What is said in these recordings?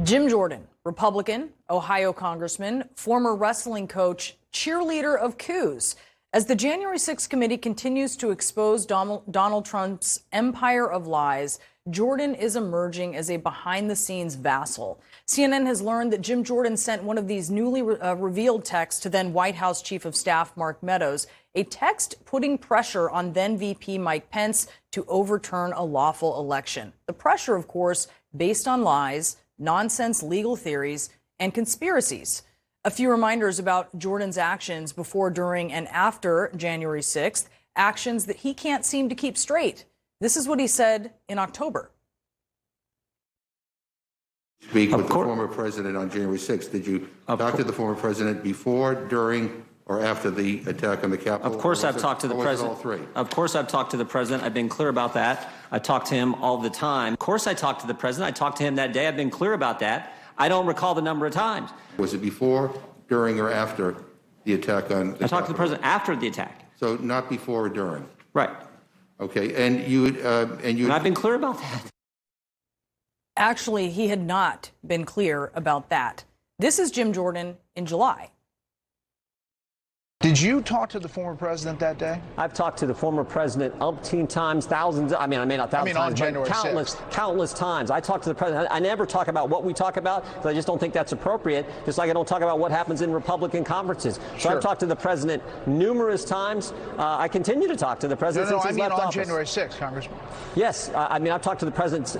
Jim Jordan, Republican, Ohio congressman, former wrestling coach, cheerleader of coups. As the January 6th committee continues to expose Donald Trump's empire of lies, Jordan is emerging as a behind-the-scenes vassal. CNN has learned that Jim Jordan sent one of these newly revealed texts to then White House Chief of Staff Mark Meadows, a text putting pressure on then VP Mike Pence to overturn a lawful election. The pressure, of course, based on lies, nonsense legal theories, and conspiracies. A few reminders about Jordan's actions before, during, and after January 6th, actions that he can't seem to keep straight. This is what he said in October. Speak with the former president on January 6th. Did you talk to the former president before, during, or after the attack on the Capitol? Of course I've talked to the president. All three? Of course I've talked to the president. I've been clear about that. I talk to him all the time. Of course I talked to the president. I talked to him that day. I've been clear about that. I don't recall the number of times. Was it before, during, or after the attack on the I talked to the president after the attack. So not before or during? Right. Okay, and I've been clear about that. Actually, he had not been clear about that. This is Jim Jordan in July. Did you talk to the former president that day? I've talked to the former president umpteen times, thousands. I mean not thousands on times, January but countless times. I talked to the president. I never talk about what we talk about because I just don't think that's appropriate. Just like I don't talk about what happens in Republican conferences. So I've talked to the president numerous times. I continue to talk to the president since he's left office. On January 6th, Congressman. Yes, I've talked to the president.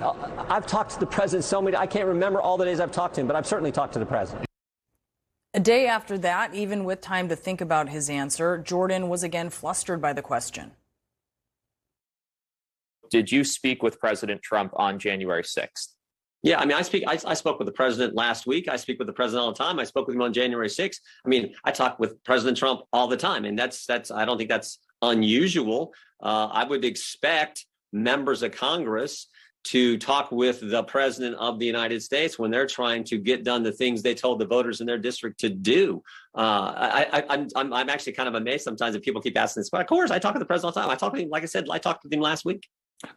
I've talked to the president so many. I can't remember all the days I've talked to him, but I've certainly talked to the president. A day after that, even with time to think about his answer, Jordan was again flustered by the question. Did you speak with President Trump on January 6th? Yeah, I mean, I spoke with the president last week. I speak with the president all the time. I spoke with him on January 6th. I mean, I talk with President Trump all the time, and that's I don't think that's unusual. I would expect members of Congress to talk with the president of the United States when they're trying to get done the things they told the voters in their district to do. I'm actually kind of amazed sometimes that people keep asking this, but of course I talk to the president all the time. I talk to him, like I said, I talked with him last week.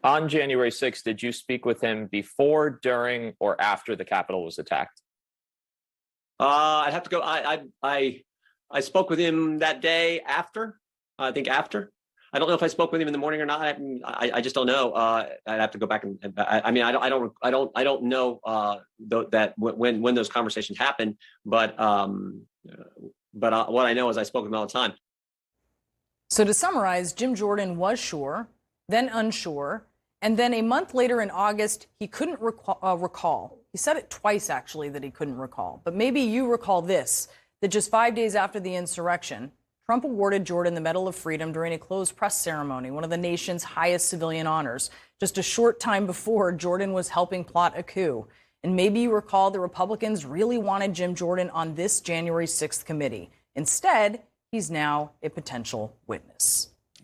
On January 6th, did you speak with him before, during, or after the Capitol was attacked? I'd have to go. I spoke with him that day after. I think after. I don't know if I spoke with him in the morning or not. I just don't know. I'd have to go back and. I mean, I don't know that when those conversations happened. But what I know is I spoke with him all the time. So to summarize, Jim Jordan was sure, then unsure, and then a month later in August, he couldn't recall. He said it twice, actually, that he couldn't recall. But maybe you recall this: that just 5 days after the insurrection, Trump awarded Jordan the Medal of Freedom during a closed press ceremony, one of the nation's highest civilian honors. Just a short time before, Jordan was helping plot a coup. And maybe you recall the Republicans really wanted Jim Jordan on this January 6th committee. Instead, he's now a potential witness.